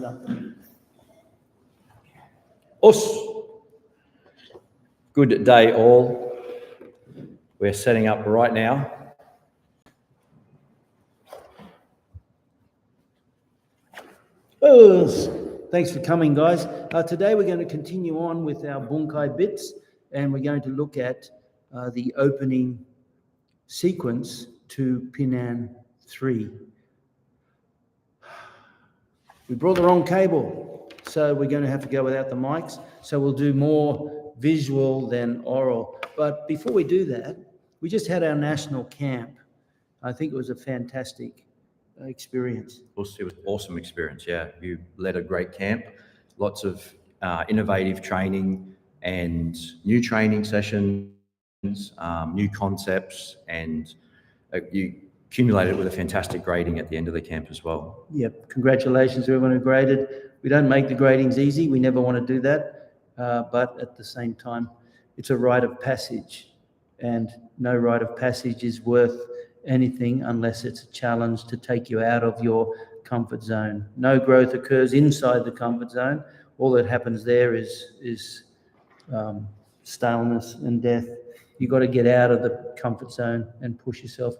No. Us. Good day, all. We're setting up right now. Thanks for coming, guys. Today we're going to continue on with our Bunkai bits, and we're going to look at the opening sequence to Pinan 3. We brought the wrong cable, so we're going to have to go without the mics. So we'll do more visual than oral. But before we do that, we just had our national camp. I think it was a fantastic experience. It was an awesome experience, yeah. You led a great camp, lots of innovative training and new training sessions, new concepts, and you accumulated with a fantastic grading at the end of the camp as well. Yep, congratulations to everyone who graded. We don't make the gradings easy, we never want to do that, but at the same time, it's a rite of passage, and no rite of passage is worth anything unless it's a challenge to take you out of your comfort zone. No growth occurs inside the comfort zone. All that happens there is staleness and death. You've got to get out of the comfort zone and push yourself.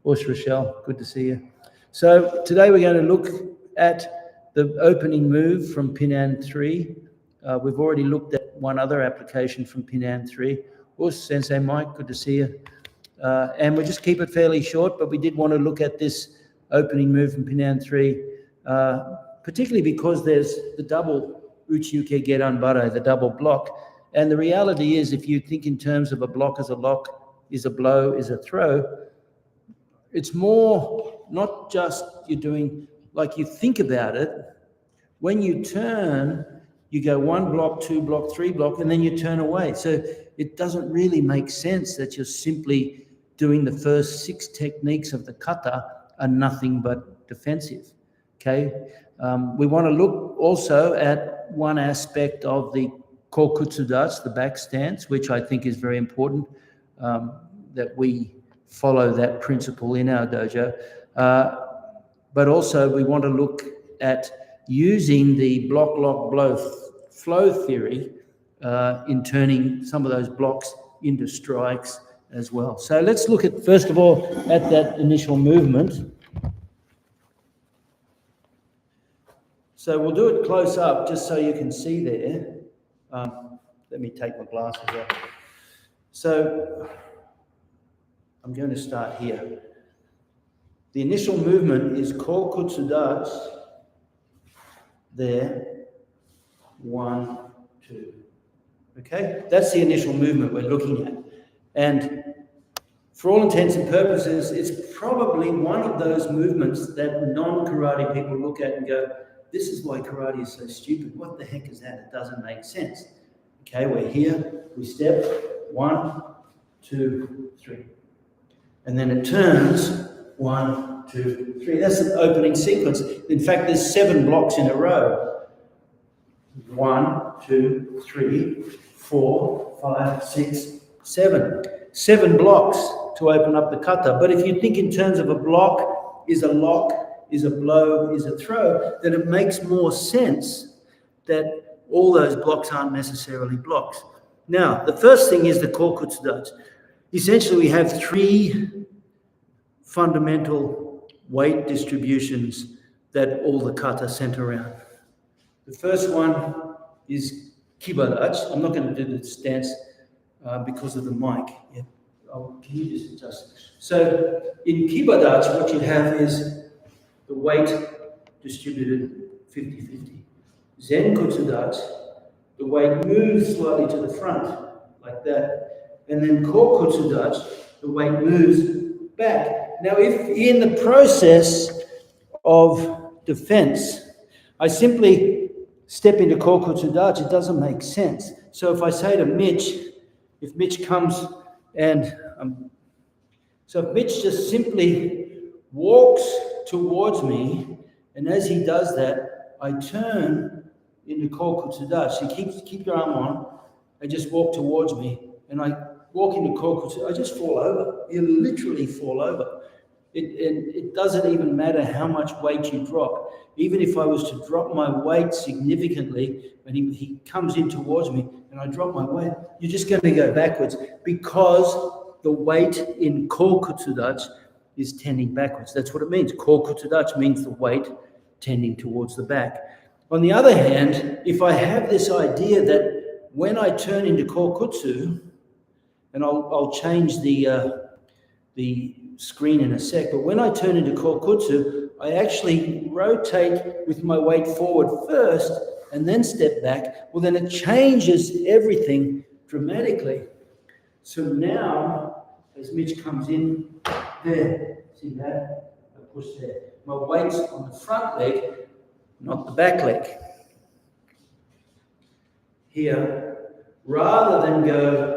Rochelle, good to see you. So today we're going to look at the opening move from Pinan 3. We've already looked at one other application from Pinan 3. Sensei Mike, good to see you. And we'll just keep it fairly short, but we did want to look at this opening move from Pinan 3, particularly because there's the double Uchiuke Gedan Bare, the double block. And the reality is, if you think in terms of a block as a lock, is a blow, is a throw, it's more not just you're doing, like you think about it, when you turn, you go 1 block, 2 block, 3 block, and then you turn away. So it doesn't really make sense that you're simply doing the first 6 techniques of the kata are nothing but defensive, okay? We want to look also at one aspect of the kokutsudachi, the back stance, which I think is very important, that we follow that principle in our dojo. But also we want to look at using the block, lock, blow, flow theory in turning some of those blocks into strikes as well. So let's look at, first of all, at that initial movement. So we'll do it close up just so you can see there. Let me take my glasses off. So I'm going to start here. The initial movement is kokutsudachi. There, 1, 2. Okay, that's the initial movement we're looking at. And for all intents and purposes, it's probably one of those movements that non-karate people look at and go, this is why karate is so stupid. What the heck is that? It doesn't make sense. Okay, we're here, we step, 1, 2, 3. And then it turns, 1, 2, 3. That's the opening sequence. In fact, there's 7 blocks in a row. 1, 2, 3, 4, 5, 6, 7. 7 blocks to open up the kata. But if you think in terms of a block, is a lock, is a blow, is a throw, then it makes more sense that all those blocks aren't necessarily blocks. Now, the first thing is the kokutsudachi. Essentially, we have 3 fundamental weight distributions that all the kata center around. The first one is kibadachi. I'm not going to do the stance because of the mic. Yeah. Oh, can you just adjust? So in kibadachi, what you have is the weight distributed 50-50. Zenkotsudachi, the weight moves slightly to the front, like that. And then kokutsudachi, the weight moves back. Now, if in the process of defense, I simply step into kokutsudachi, it doesn't make sense. So if I say to Mitch, if Mitch comes and, so if Mitch just simply walks towards me, and as he does that, I turn into kokutsudachi. Keep your arm on, and just walk towards me, and I walk into kokutsudachi, I just fall over. You literally fall over. It doesn't even matter how much weight you drop. Even if I was to drop my weight significantly, and he comes in towards me, and I drop my weight, you're just going to go backwards because the weight in Kyokushin is tending backwards. That's what it means. Kyokushin means the weight tending towards the back. On the other hand, if I have this idea that when I turn into Kokutsu, and I'll change the screen in a sec, but when I turn into Kokutsu, I actually rotate with my weight forward first and then step back. Well, then it changes everything dramatically. So now, as Mitch comes in, there, see that? I push there. My weight's on the front leg, not the back leg. Here, rather than go,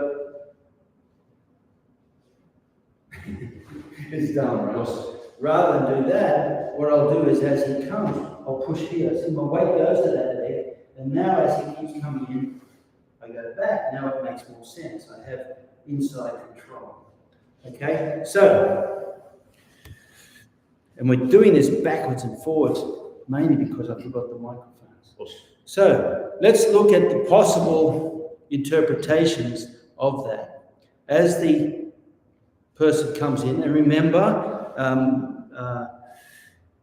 it's done, Ross. Rather than do that, what I'll do is as he comes, I'll push here. See, my weight goes to that leg, and now as he keeps coming in, I go back. Now it makes more sense. I have inside control. Okay, so, and we're doing this backwards and forwards, mainly because I forgot the microphones. So, let's look at the possible interpretations of that. As the person comes in, and remember,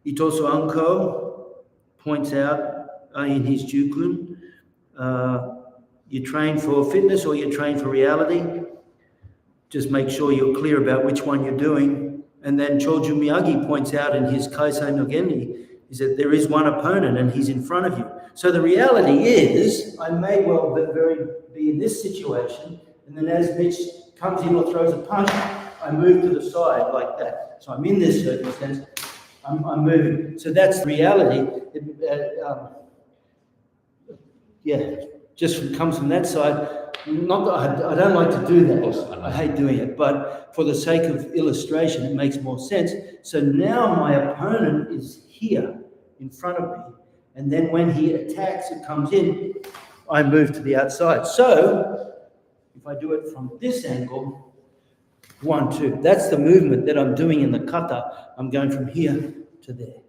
Itosu Anko points out in his Jukun, you train for fitness or you train for reality. Just make sure you're clear about which one you're doing. And then Choju Miyagi points out in his Kaisai no Genri, is that there is one opponent and he's in front of you. So the reality is, I may well be in this situation, and then as Mitch comes in or throws a punch, I move to the side like that. So I'm in this circumstance, I'm moving. So that's the reality. Just comes from that side. Not that I don't like to do that. I hate doing it, but for the sake of illustration, it makes more sense. So now my opponent is here in front of me, and then when he attacks, it comes in, I move to the outside. So if I do it from this angle, 1, 2, that's the movement that I'm doing in the kata. I'm going from here to there.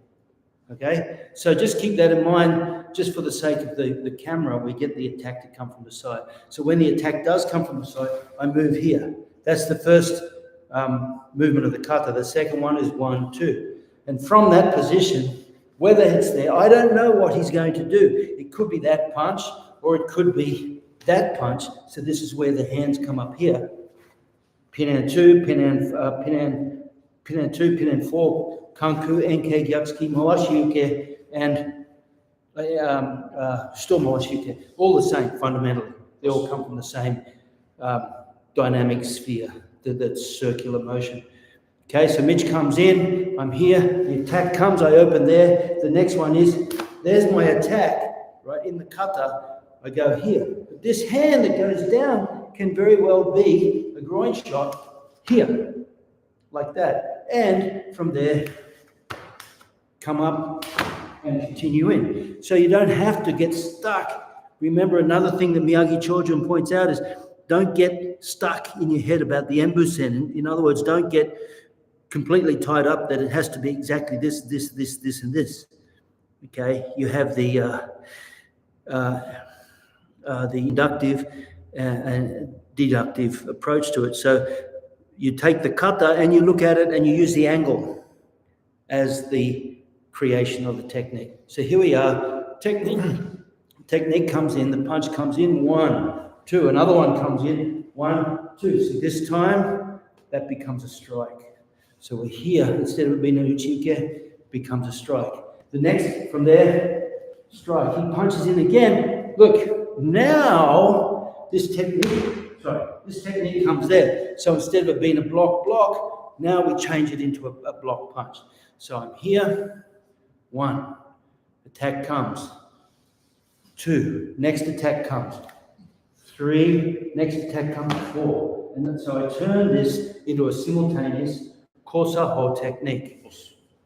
Okay, so just keep that in mind, just for the sake of the camera, we get the attack to come from the side. So when the attack does come from the side, I move here. That's the first movement of the kata. The second one is 1, 2. And from that position, whether it's there, I don't know what he's going to do. It could be that punch, or it could be that punch. So this is where the hands come up here. Pinan 2, Pinan 2, Pinan 4, Kanku, Enke, Gyatsuki, Mawashiyuke, and still Mawashiyuke. All the same, fundamentally. They all come from the same dynamic sphere, that circular motion. Okay, so Mitch comes in, I'm here, the attack comes, I open there. The next one is, there's my attack, right, in the kata, I go here. But this hand that goes down can very well be a groin shot here, like that. And from there, come up and continue in. So you don't have to get stuck. Remember, another thing that Miyagi Chojun points out is don't get stuck in your head about the Embusen. In other words, don't get completely tied up that it has to be exactly this, and this. Okay, you have the inductive and deductive approach to it. So you take the kata and you look at it and you use the angle as the creation of the technique. So here we are, technique comes in, the punch comes in, 1, 2, another one comes in, 1, 2. So this time, that becomes a strike. So we're here, instead of it being an uchike, it becomes a strike. The next, from there, strike. He punches in again. Look, now this technique comes there. So instead of it being a block, now we change it into a block punch. So I'm here, 1, attack comes, 2, next attack comes, 3, next attack comes, 4. And then, so I turn this into a simultaneous kosaho technique.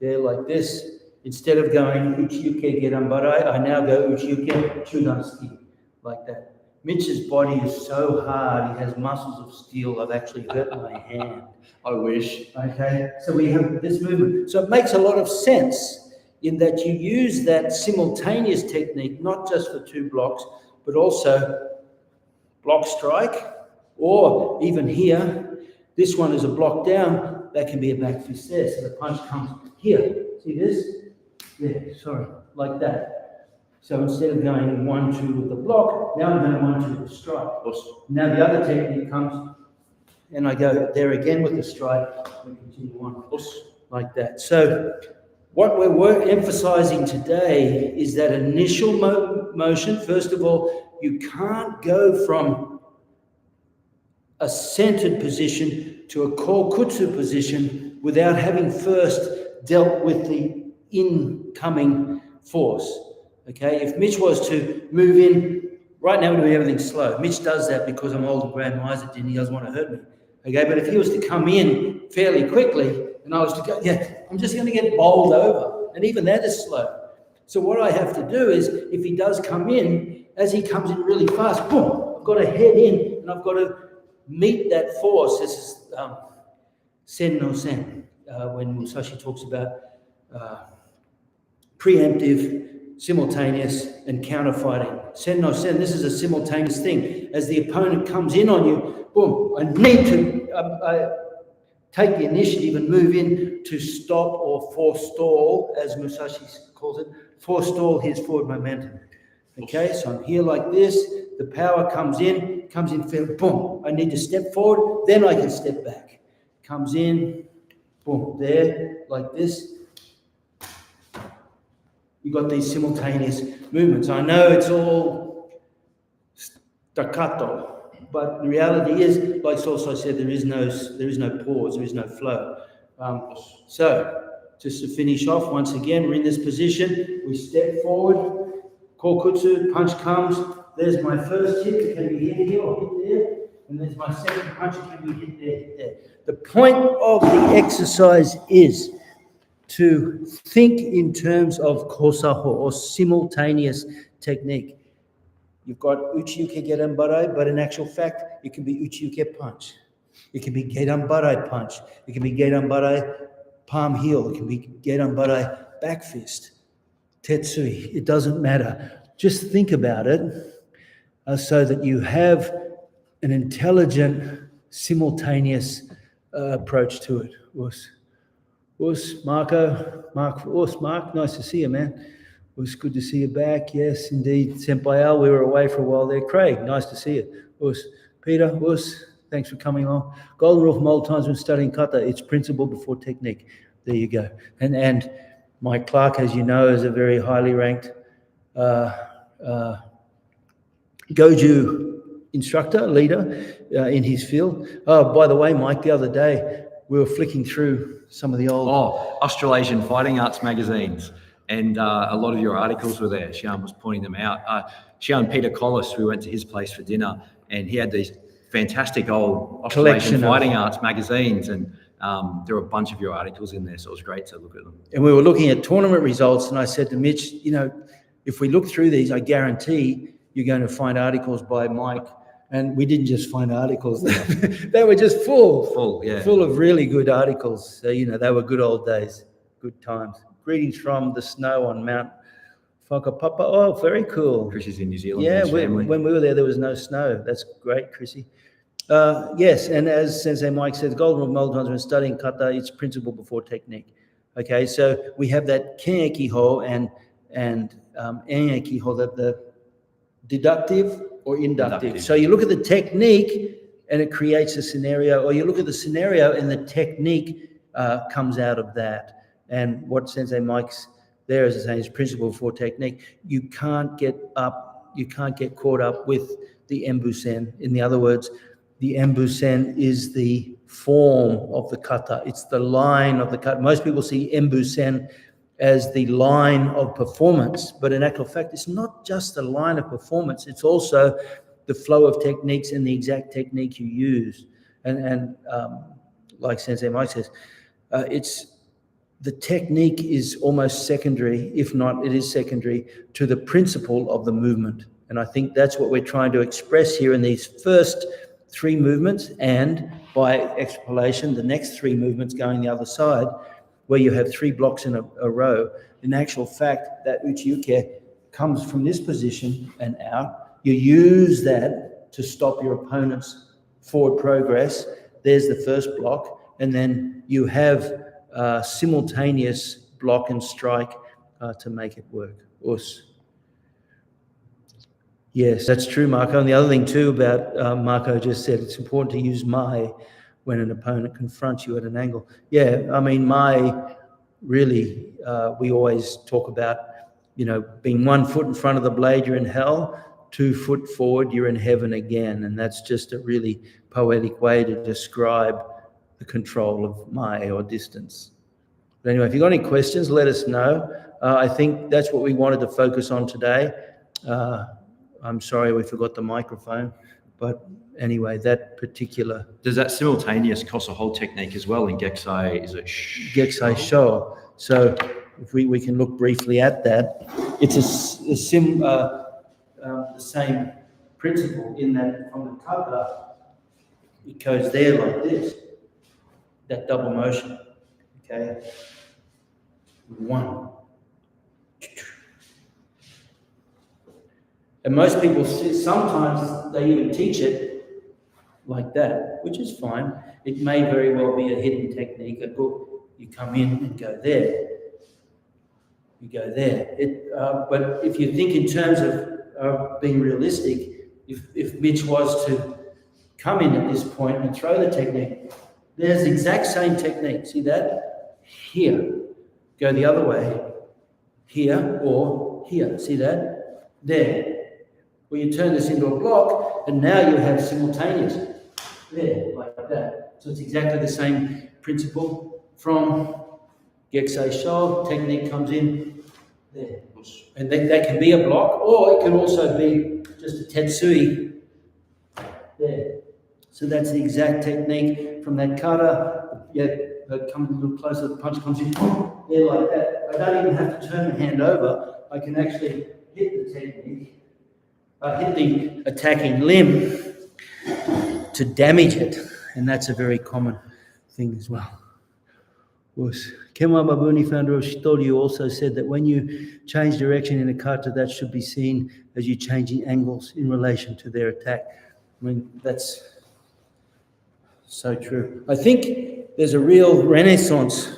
There, like this. Instead of going uchiuke gerambarai, I now go uchiuke chudansuki, like that. Mitch's body is so hard, he has muscles of steel. I've actually hurt my hand. I wish. Okay, so we have this movement. So it makes a lot of sense in that you use that simultaneous technique, not just for 2 blocks, but also block strike, or even here, this one is a block down, that can be a back fist there. So the punch comes here. See this? There, sorry, like that. So instead of going 1-2 with the block, now I'm going 1-2 with the strike. Now the other technique comes, and I go there again with the strike, and continue on like that. So what we're emphasizing today is that initial motion. First of all, you can't go from a centered position to a kokutsu position without having first dealt with the incoming force. Okay, if Mitch was to move in, right now we're doing everything slow. Mitch does that because I'm old and Grand Miser and he doesn't want to hurt me. Okay, but if he was to come in fairly quickly and I was to go, I'm just going to get bowled over. And even that is slow. So what I have to do is, if he does come in, as he comes in really fast, boom, I've got to head in and I've got to meet that force. This is sen no sen, when Musashi talks about preemptive, simultaneous, and counter-fighting. Sen no sen, this is a simultaneous thing. As the opponent comes in on you, boom, I need to take the initiative and move in to stop or forestall, as Musashi calls it, forestall his forward momentum. Okay, so I'm here like this, the power comes in, boom, I need to step forward, then I can step back. Comes in, boom, there, like this. You've got these simultaneous movements. I know it's all staccato, but the reality is, like also said, there is no pause, there is no flow. So, just to finish off, once again, we're in this position, we step forward, kokutsu, punch comes, there's my first hit, it can be hit here or hit there, and there's my second punch, it can be hit there, hit there. The point of the exercise is to think in terms of kosaho, or simultaneous technique. You've got uchi-uke gedan-barai, but in actual fact, it can be uchi-uke punch. It can be gedan-barai punch. It can be gedan-barai palm heel. It can be gedan-barai back fist. Tetsui. It doesn't matter. Just think about it so that you have an intelligent, simultaneous approach to it. Mark, nice to see you, man. It was good to see you back. Yes, indeed. Senpai Al, we were away for a while there. Craig, nice to see you. Peter, thanks for coming along. Golden rule from old times when studying kata, it's principle before technique. There you go. And Mike Clark, as you know, is a very highly ranked Goju instructor, leader in his field. Oh, by the way, Mike, the other day, we were flicking through some of the old... Australasian Fighting Arts magazines. And a lot of your articles were there. Sian was pointing them out. Sian Peter Collis, we went to his place for dinner, and he had these fantastic old Australasian Fighting Arts magazines, and there were a bunch of your articles in there, so it was great to look at them. And we were looking at tournament results, and I said to Mitch, if we look through these, I guarantee you're going to find articles by Mike. And we didn't just find articles. They were just full of really good articles. So, they were good old days, good times. Greetings from the snow on Mount Whakapapa. Oh, very cool. Chris is in New Zealand. Yeah, when we were there was no snow. That's great, Chrissy. Yes, and as Sensei Mike says, golden rule of old times when studying kata, it's principle before technique. Okay, so we have that keneki-ho and eneki-ho, the deductive or inductive. So you look at the technique and it creates a scenario, or you look at the scenario and the technique comes out of that. And what Sensei Mike's there is saying is principle before technique. You can't get caught up with the embusen. In other words, the embusen is the form of the kata. It's the line of the kata. Most people see embusen as the line of performance, but in actual fact, it's not just the line of performance. It's also the flow of techniques and the exact technique you use. And like Sensei Mike says, the technique is almost secondary, if not it is secondary, to the principle of the movement. And I think that's what we're trying to express here in these first 3 movements, and by extrapolation, the next 3 movements going the other side, where you have 3 blocks in a row. In actual fact, that uchi-uke comes from this position and out. You use that to stop your opponent's forward progress. There's the first block. And then you have simultaneous block and strike to make it work. Us. Yes, that's true, Marco. And the other thing too about Marco just said, it's important to use mai when an opponent confronts you at an angle. Yeah, I mean, mai really, we always talk about, being 1 foot in front of the blade, you're in hell, 2 foot forward, you're in heaven again. And that's just a really poetic way to describe the control of mai, or distance. But anyway, if you've got any questions, let us know. I think that's what we wanted to focus on today. I'm sorry we forgot the microphone, but anyway, that particular... Does that simultaneous kosa hold technique as well in Geksai? Is it Geksai Sho? So if we can look briefly at that, it's the same principle in that from the Kata, it goes there like this, that double motion, okay? 1. And most people, sometimes they even teach it like that, which is fine. It may very well be a hidden technique. You come in and go there. You go there. But if you think in terms of being realistic, if Mitch was to come in at this point and throw the technique, there's the exact same technique. See that? Here. Go the other way. Here or here. See that? There. Well, you turn this into a block, and now you have simultaneous. There, like that. So it's exactly the same principle from Geksai Sho. Technique comes in there. And that can be a block, or it can also be just a tetsui there. So that's the exact technique from that kata. Yeah, come a little closer, the punch comes in there like that. I don't even have to turn the hand over. I can actually hit the technique. Hit the attacking limb to damage it, and that's a very common thing as well. Kenwa Babuni, founder of Shitoryu, also said that when you change direction in a kata, that should be seen as you changing angles in relation to their attack. I mean, that's so true. I think there's a real renaissance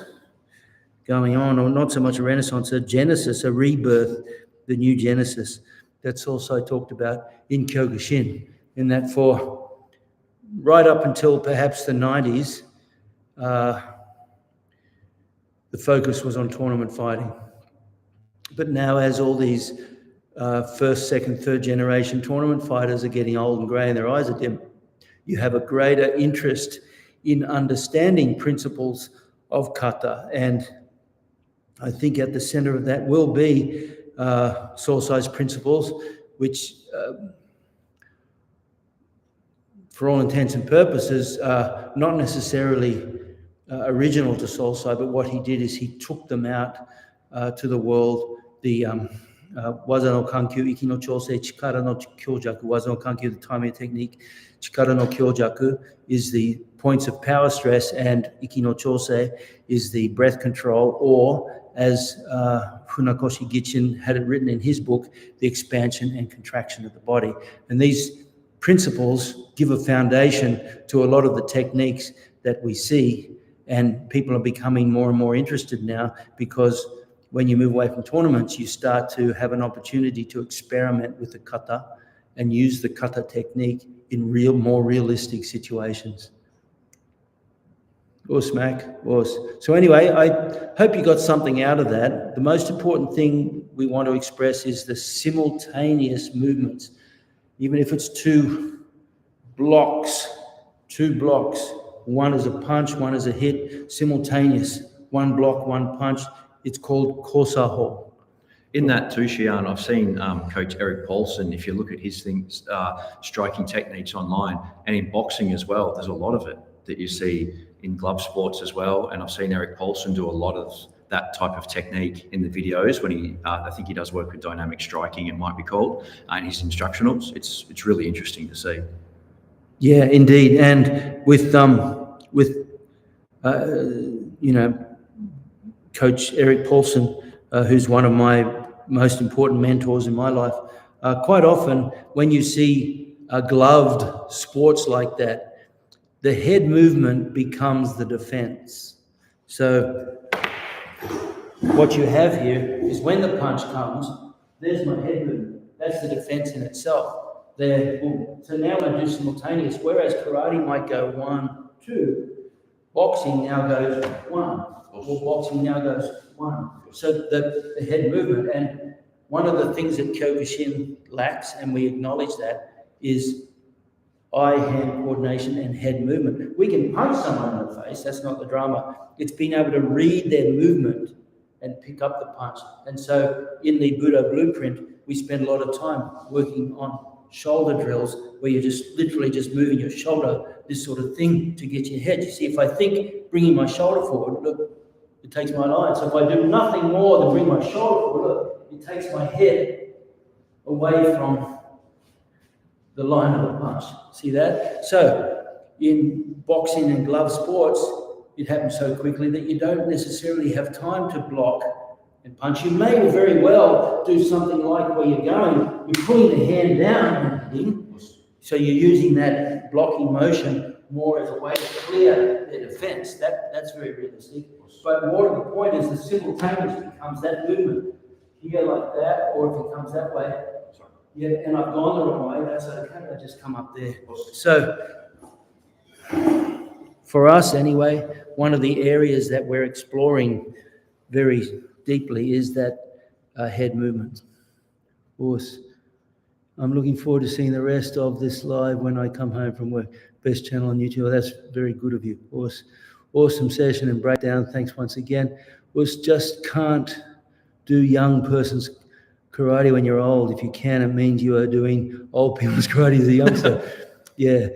going on, or not so much a renaissance, a genesis, a rebirth, the new genesis. That's also talked about in Kyokushin, in that for right up until perhaps the 90s, the focus was on tournament fighting. But now, as all these first, second, third generation tournament fighters are getting old and grey and their eyes are dim, you have a greater interest in understanding principles of kata. And I think at the center of that will be Sosai's principles, which for all intents and purposes are not necessarily original to Sosai, but what he did is he took them out to the world. The waza no kankyu, iki no chosei, chikara no kyojaku, waza no kankyu, the timing technique, chikara no kyojaku is the points of power stress, and iki no chosei is the breath control, or as Funakoshi Gichin had it written in his book, the expansion and contraction of the body. And these principles give a foundation to a lot of the techniques that we see, and people are becoming more and more interested now, because when you move away from tournaments, you start to have an opportunity to experiment with the kata and use the kata technique in more realistic situations. Or smack, or so anyway, I hope you got something out of that. The most important thing we want to express is the simultaneous movements. Even if it's two blocks, one is a punch, one is a hit, simultaneous, one block, one punch. It's called kosaho. In that too, Shian, I've seen Coach Eric Paulson, if you look at his things, striking techniques online, and in boxing as well, there's a lot of it that you see in glove sports as well. And I've seen Eric Paulson do a lot of that type of technique in the videos when he, I think he does work with dynamic striking, it might be called, in his instructionals. It's really interesting to see. Yeah, indeed. And with Coach Eric Paulson, who's one of my most important mentors in my life, quite often when you see gloved sports like that, the head movement becomes the defense. So what you have here is when the punch comes, there's my head movement. That's the defense in itself. There, boom. So now I do simultaneous, whereas karate might go 1, 2, boxing now goes 1, or boxing now goes 1. So the head movement, and one of the things that Kyokushin lacks, and we acknowledge that, is eye-hand coordination and head movement. We can punch someone in the face, that's not the drama. It's being able to read their movement and pick up the punch. And so in the Budo blueprint, we spend a lot of time working on shoulder drills where you're just literally just moving your shoulder, this sort of thing, to get your head. You see, if I think bringing my shoulder forward, look, it takes my line. So if I do nothing more than bring my shoulder forward, look, it takes my head away from the line of the punch. See that? So in boxing and glove sports, it happens so quickly that you don't necessarily have time to block and punch. You may very well do something like where you're going, you're pulling the hand down, so you're using that blocking motion more as a way to clear their defense. That's very realistic. But more to the point is the simultaneous becomes that movement. You go like that, or if it comes that way, yeah, and I've gone the wrong way, that's okay, I just come up there. So, for us anyway, one of the areas that we're exploring very deeply is that head movement. Of course, I'm looking forward to seeing the rest of this live when I come home from work. Best channel on YouTube. That's very good of you. Awesome session and breakdown. Thanks once again. Just can't do young person's karate when you're old. If you can, it means you are doing old people's karate as a youngster. Yeah,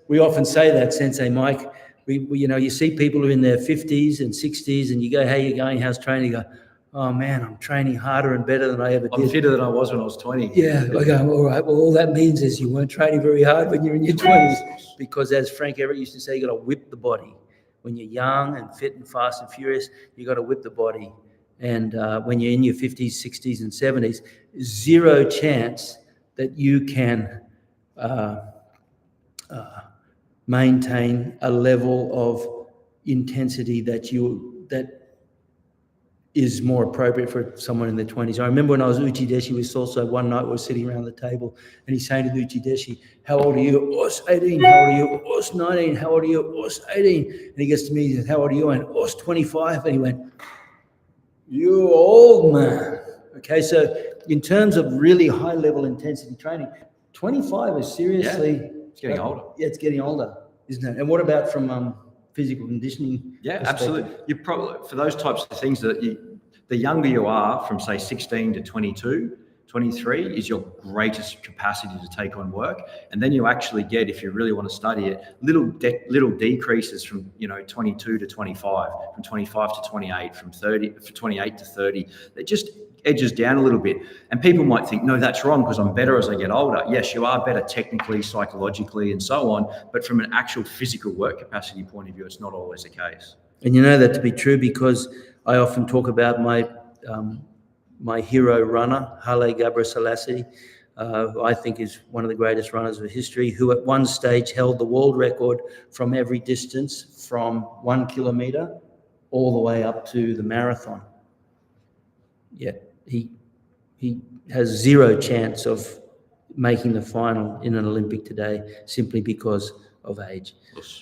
we often say that, Sensei Mike. You see people who are in their 50s and 60s, and you go, "How you going? How's training?" You go, "Oh man, I'm training harder and better than I ever did. I'm fitter than I was when I was 20." Yeah, I go, "All right. Well, all that means is you weren't training very hard when you're in your 20s, because as Frank Everett used to say, you got to whip the body. When you're young and fit and fast and furious, you got to whip the body. And when you're in your 50s, 60s, and 70s, zero chance that you can maintain a level of intensity that is more appropriate for someone in their 20s. I remember when I was Uchideshi with Salsa, one night we were sitting around the table and he's saying to the Uchideshi, "How old are you?" "Us 18. How old are you?" "Us 19. How old are you?" "Us 18. And he gets to me, he says, "How old are you?" And "Us 25. And he went, "You old man." Okay, so in terms of really high level intensity training, 25 is seriously... It's getting older. Yeah, it's getting older, isn't it? And what about from physical conditioning? Yeah, absolutely. You probably, for those types of things, the younger you are, from say 16 to 22, 23, is your greatest capacity to take on work. And then you actually get, if you really want to study it, little decreases from 22 to 25, from 25 to 28, from 28 to 30. It just edges down a little bit. And people might think, no, that's wrong because I'm better as I get older. Yes, you are better technically, psychologically, and so on. But from an actual physical work capacity point of view, it's not always the case. And you know that to be true because I often talk about my hero runner, Haile Gebrselassie, I think is one of the greatest runners of history, who at one stage held the world record from every distance from 1 kilometer all the way up to the marathon. Yet he has zero chance of making the final in an Olympic today simply because of age.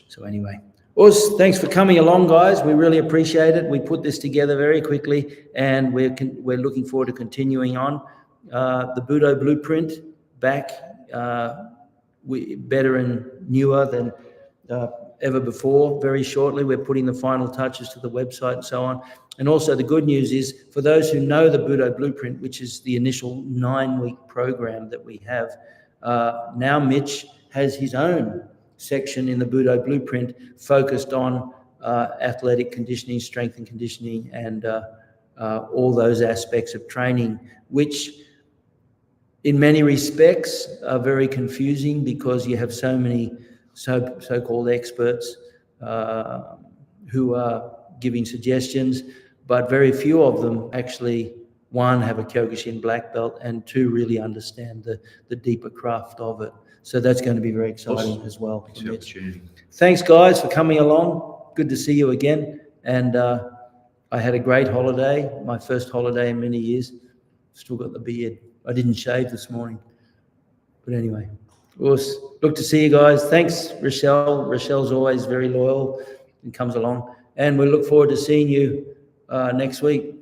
So anyway, Us, thanks for coming along, guys. We really appreciate it. We put this together very quickly, and we're looking forward to continuing on. The Budo blueprint back, better and newer than ever before. Very shortly, we're putting the final touches to the website and so on. And also the good news is, for those who know the Budo blueprint, which is the initial 9-week program that we have, now Mitch has his own section in the Budo blueprint focused on athletic conditioning, strength and conditioning, and all those aspects of training, which in many respects are very confusing because you have so many so-called experts who are giving suggestions, but very few of them actually, one, have a Kyokushin black belt, and two, really understand the deeper craft of it. So that's going to be very exciting as well. Thanks for the opportunity. Thanks, guys, for coming along. Good to see you again. And I had a great holiday, my first holiday in many years. Still got the beard. I didn't shave this morning. But anyway, look to see you guys. Thanks, Rochelle. Rochelle's always very loyal and comes along. And we look forward to seeing you next week.